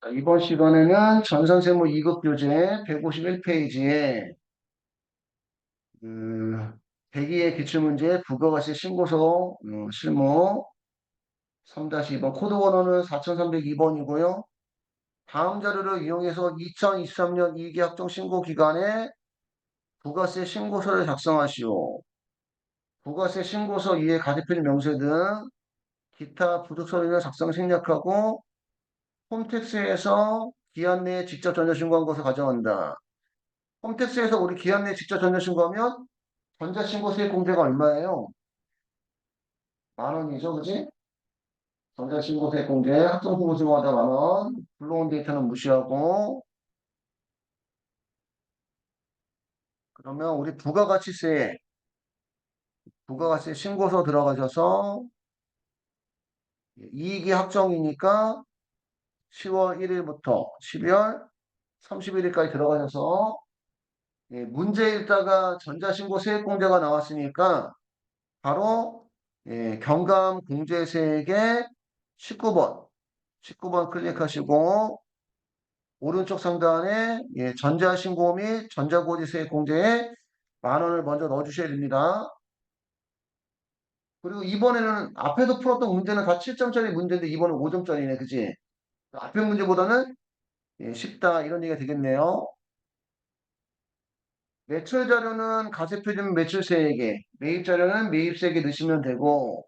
자, 이번 시간에는 전산세무 2급 교재 151페이지에 102의 기출문제 부가가치 신고서 실무 3-2번 코드 번호는 4302번이고요. 다음 자료를 이용해서 2023년 2기 학종 신고 기간에 부가세 신고서를 작성하시오. 부가세 신고서 이에 가대표 명세 등 기타 부득서류를 작성 생략하고 홈택스에서 기한 내에 직접 전자 신고한 것을 가져간다. 홈택스에서 우리 기한 내에 직접 전자 신고하면 전자신고세 공제가 얼마예요? 10,000원이죠, 그지? 전자신고세 공제, 합성신고세마다 10,000원, 불러온 데이터는 무시하고, 그러면 우리 부가가치세 신고서 들어가셔서, 이익이 확정이니까 10월 1일부터 12월 31일까지 들어가셔서, 문제 읽다가 전자신고세 공제가 나왔으니까, 바로, 경감 공제세액의 19번 클릭하시고, 오른쪽 상단에 전자신고 및 전자고지세 공제에 10,000원을 먼저 넣어주셔야 됩니다. 그리고 이번에는 앞에서 풀었던 문제는 다 7점짜리 문제인데 이번엔 5점짜리네, 그지? 앞에 문제보다는 쉽다 이런 얘기가 되겠네요. 매출 자료는 가세표준 매출세액에, 매입 자료는 매입세액에 넣으시면 되고,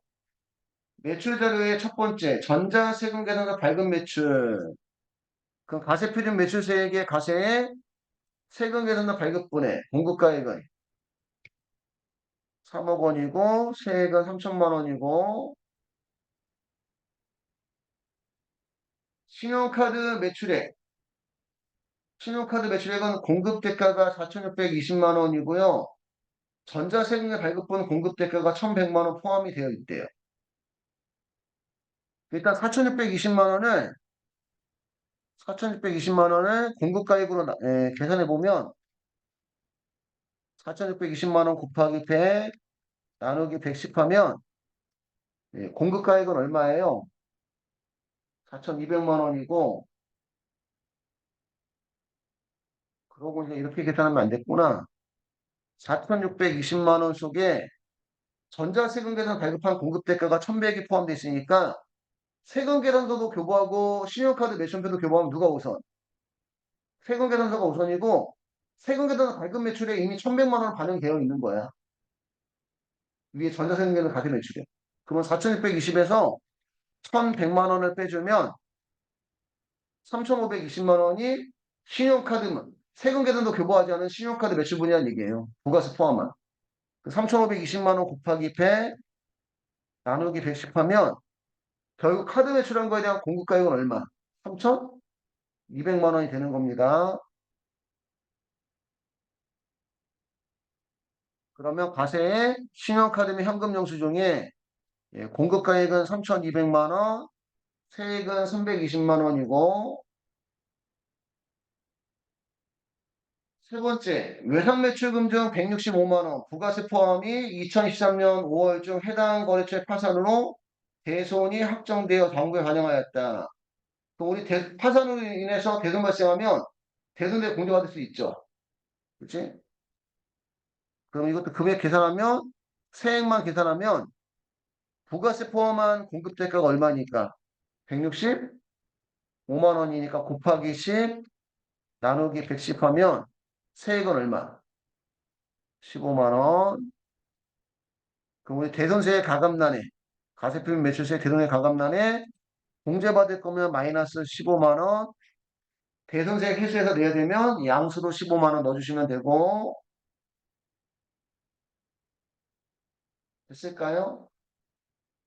매출 자료의 첫 번째 전자세금 계산서 발급 매출, 그 가세표준 매출세액의 가세에 세금 계산서 발급분의 공급가액은 3억 원이고 세액은 3천만 원이고 신용카드 매출액 신용카드 매출액은 공급 대가가 4,620만 원이고요. 전자세금의 발급분 공급 대가가 1,100만 원 포함이 되어 있대요. 일단 4,620만 원을 공급가액으로 계산해 보면 4,620만 원 곱하기 100 나누기 110 하면 공급가액은 얼마예요? 4,200만 원이고 그러고 이제 이렇게 계산하면 안 됐구나. 4,620만 원 속에 전자세금 계산 발급한 공급 대가가 1,100이 포함되어 있으니까 세금 계산서도 교부하고 신용카드 매출표도 교부하면 누가 우선? 세금 계산서가 우선이고 세금 계산서 발급 매출에 이미 1,100만 원 반영되어 있는 거야. 위에 전자세금 계산 가계 매출에. 그러면 4,620에서 1,100만 원을 빼주면 3,520만 원이 신용카드만 세금 계산도 교부하지 않은 신용카드 매출분이라는 얘기예요. 부가세 포함한. 3,520만 원 곱하기 100 나누기 110 하면 결국 카드 매출한 거에 대한 공급가액은 얼마? 3,200만 원이 되는 겁니다. 그러면 과세의 신용카드 및 현금 영수증에 공급가액은 3,200만 원, 세액은 320만 원이고 세 번째, 외상매출금 중 165만 원, 부가세 포함이 2023년 5월 중 해당 거래처의 파산으로 대손이 확정되어 당국에 반영하였다. 그럼 우리 파산으로 인해서 대손 발생하면 대손에 공제받을 수 있죠. 그렇지? 그럼 이것도 금액 계산하면 세액만 계산하면 부가세 포함한 공급 대가가 얼마니까? 165만 원이니까 곱하기 10 나누기 110 하면 세액은 얼마? 15만 원. 그럼 우리 대손세 가감란에 가세표 매출세 대손세 가감란에 공제받을 거면 마이너스 15만 원. 대손세 회수해서 내야 되면 양수로 15만 원 넣어주시면 되고 됐을까요?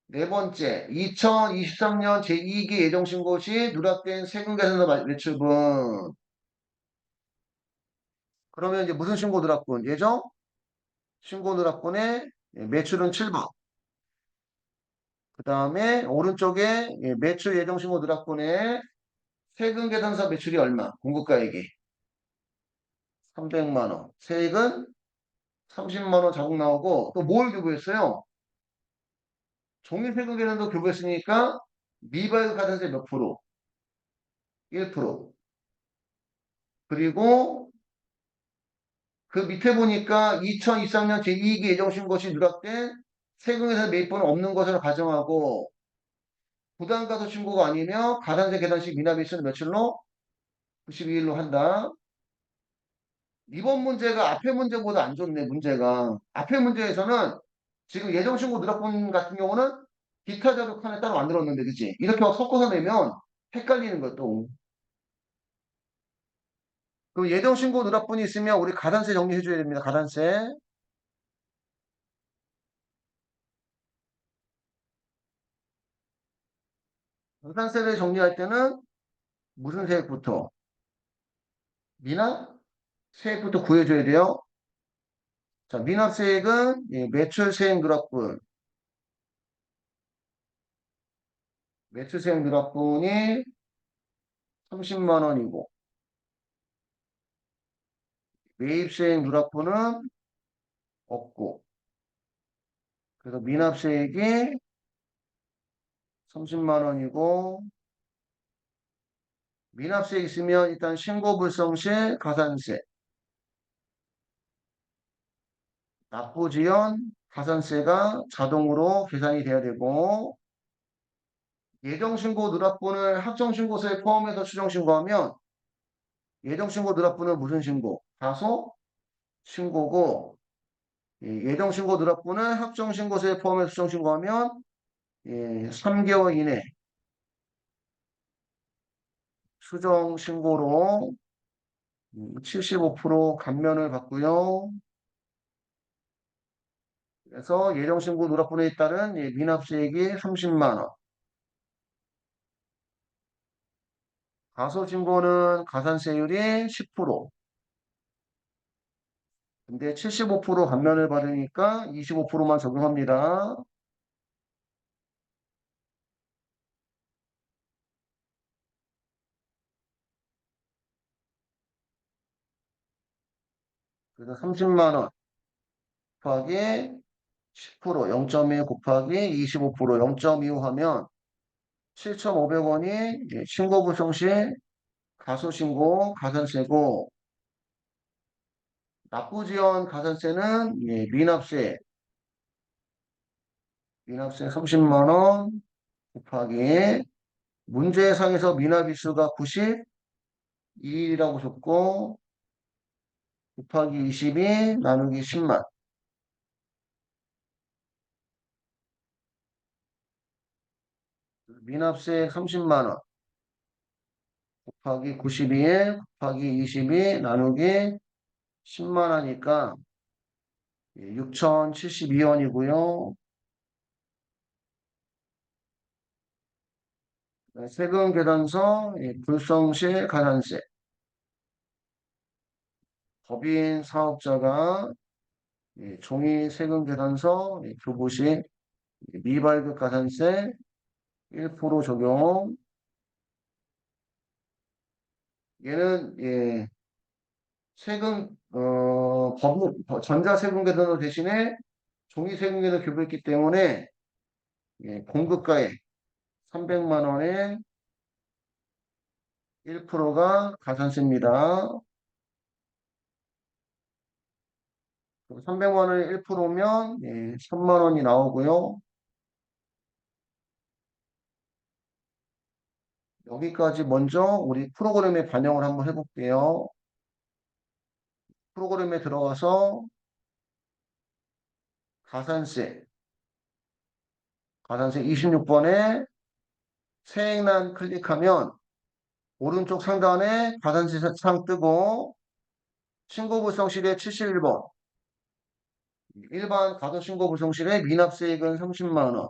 네 번째, 2023년 제2기 예정신고 시 누락된 세금 계산서 매출분. 그러면 이제 무슨 신고 누락분? 예정? 신고 누락분의 매출은 7번. 그 다음에 오른쪽에 매출 예정 신고 누락분의 세금 계산서 매출이 얼마? 공급가액이 300만 원. 세액은 30만 원 자국 나오고 또 뭘 교부했어요? 종일세금 계산서 교부했으니까 미발급 가산세 몇 프로? 1%. 그리고 그 밑에 보니까 2023년 제2기 예정신고시 누락된 세금에서 매입번호 없는 것으로 가정하고 부당가도 신고가 아니며 가산세 계산시 미납 일수는 며칠로? 92일로 한다. 이번 문제가 앞에 문제보다 안 좋네, 문제가. 앞에 문제에서는 지금 예정신고 누락분 같은 경우는 기타 자료 칸에 따로 만들었는데, 그치? 이렇게 막 섞어서 내면 헷갈리는 거야, 또. 그 예정신고 누락분이 있으면 우리 가산세 정리해줘야 됩니다, 가산세. 가산세를 정리할 때는 무슨 세액부터? 미납? 세액부터 구해줘야 돼요. 자, 미납세액은 매출세액 누락분. 매출세액 누락분이 30만 원이고, 매입세액 누락분은 없고, 그래서 미납세액이 30만 원이고, 미납세 있으면 일단 신고불성 시 가산세, 납부지연 가산세가 자동으로 계산이 돼야 되고, 예정신고 누락분을 확정신고서에 포함해서 추정신고하면 예정신고 누락분은 무슨 신고? 다소 신고고, 예정신고 누락분을 확정신고서에 포함해서 추정신고하면 3개월 이내 수정신고로 75% 감면을 받고요. 그래서 예정신고 누락분에 따른 미납세액이 30만 원. 가소신고는 가산세율이 10%. 근데 75% 감면을 받으니까 25%만 적용합니다. 그래서 30만 원 곱하기 10%, 0.1 곱하기 25%, 0.25 하면 7,500원이 신고불성 시 가소신고 가산세고 납부지연 가산세는 미납세 30만 원 곱하기 문제상에서 미납일수가 92일이라고 줬고 곱하기 22 나누기 10만 미납세 30만 원 곱하기 92에 곱하기 22 나누기 10만 하니까 6,072원이고요. 세금 계산서 불성실 가산세 법인 사업자가 종이 세금 계산서 교부시 미발급 가산세 1% 적용 얘는 세금 전자세금 계산서 대신에 종이세금 계산서 교부했기 때문에 공급가액 300만 원에 1%가 가산세입니다. 300만 원에 1%면 3만 원이 나오고요. 여기까지 먼저 우리 프로그램에 반영을 한번 해볼게요. 프로그램에 들어가서 가산세 26번에 세액란 클릭하면 오른쪽 상단에 가산세 상 뜨고 신고불성실에 71번 일반 가도신고불성실에 미납세액은 30만 원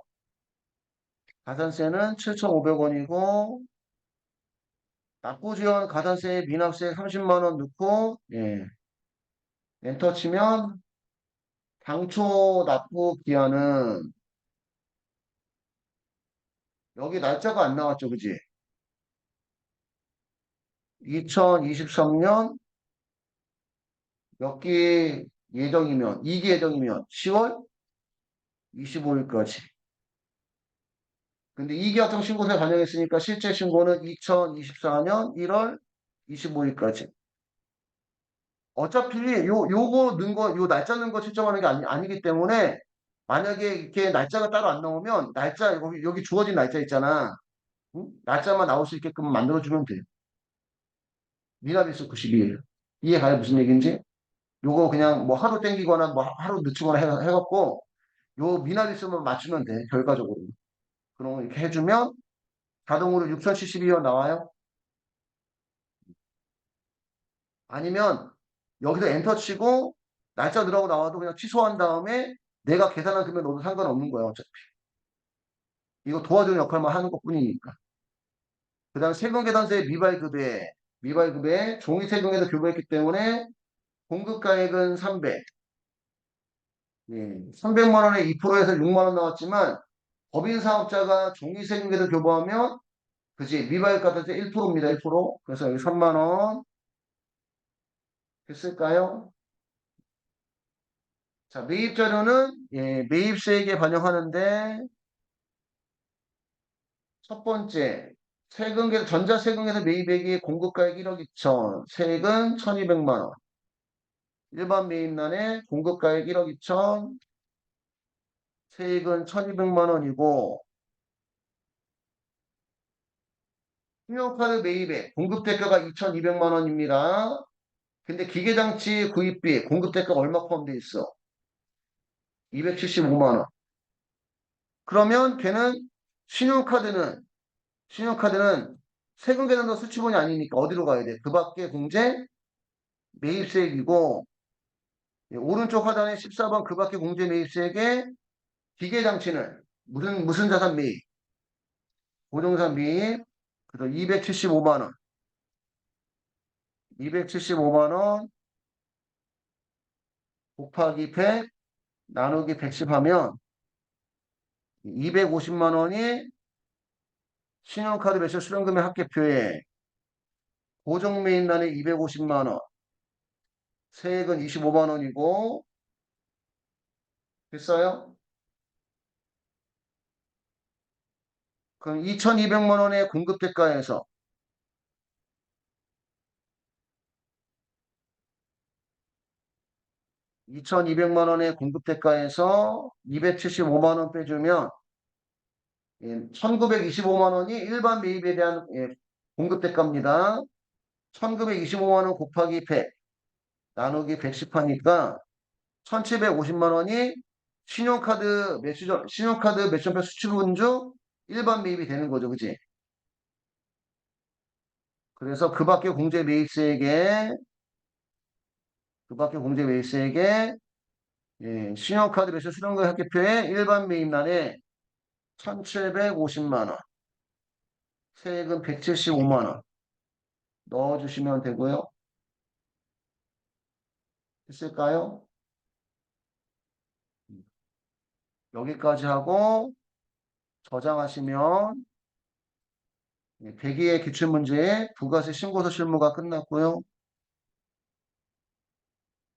가산세는 7,500원이고 납부지원 가산세 미납세 30만 원 넣고 엔터 치면 당초 납부 기한은 여기 날짜가 안 나왔죠, 그지? 2023년 몇 기 예정이면 2기 예정이면 10월 25일까지 근데 이계약정 신고서에 반영했으니까 실제 신고는 2024년 1월 25일까지. 어차피 요거 넣은 거, 요 날짜 넣은 거 채점하는 게 아니기 때문에 만약에 이렇게 날짜가 따로 안 나오면 날짜, 여기 주어진 날짜 있잖아. 응? 날짜만 나올 수 있게끔 만들어주면 돼. 미나비스 92일. 이해가요? 무슨 얘기인지? 요거 그냥 뭐 하루 땡기거나 뭐 하루 늦추거나 해갖고 요 미나리스만 맞추면 돼. 결과적으로. 그럼 이렇게 해주면 자동으로 6072원 나와요. 아니면 여기서 엔터 치고 날짜 들어가고 나와도 그냥 취소한 다음에 내가 계산한 금액 넣어도 상관없는 거야. 어차피. 이거 도와주는 역할만 하는 것뿐이니까. 그 다음 세금계산서의 미발급에 종이 세금에도 교부했기 때문에 공급가액은 300. 예, 300만 원에 2%에서 6만 원 나왔지만 법인 사업자가 종이 세금에도 교부하면 그지 미발 가격대 1%입니다. 1%. 그래서 여기 3만 원 됐을까요? 자, 매입 자료는 매입세액에 반영하는데 첫 번째 전자세금에서 매입액이 공급가액 1억 2천, 세액은 1,200만 원. 일반 매입란에 공급가액 1억 2천, 세액은 1,200만 원이고 신용카드 매입액 공급대가가 2,200만 원입니다. 근데 기계장치 구입비 공급대가가 얼마 포함되어 있어? 275만 원. 그러면 걔는 신용카드는 신용카드는 세금 계산서 수취본이 아니니까 어디로 가야 돼? 그 밖에 공제 매입세액이고 오른쪽 하단에 14번 그 밖에 공제 매입세액에 기계장치는 무슨 자산 매입? 부동산 매입. 그래서 275만 원. 275만 원 곱하기 100 나누기 110 하면 250만 원이 신용카드 매출 수령금의 합계표에 고정 매입란에 250만 원, 세액은 25만 원이고 됐어요? 그럼 2,200만 원의 공급 대가에서 2,200만 원의 공급 대가에서 275만 원 빼주면 1,925만 원이 일반 매입에 대한 공급 대가입니다. 1,925만 원 곱하기 100 나누기 110 하니까 1,750만 원이 신용카드 매출표 수취분 중 일반 매입이 되는 거죠. 그지? 그래서 그 밖에 공제 매입세액에 신용카드 매출 수령금 합계표에 일반 매입란에 1,750만 원, 세액은 175만 원 넣어주시면 되고요. 됐을까요? 여기까지 하고 저장하시면 대기의 기출문제 부가세 신고서 실무가 끝났고요.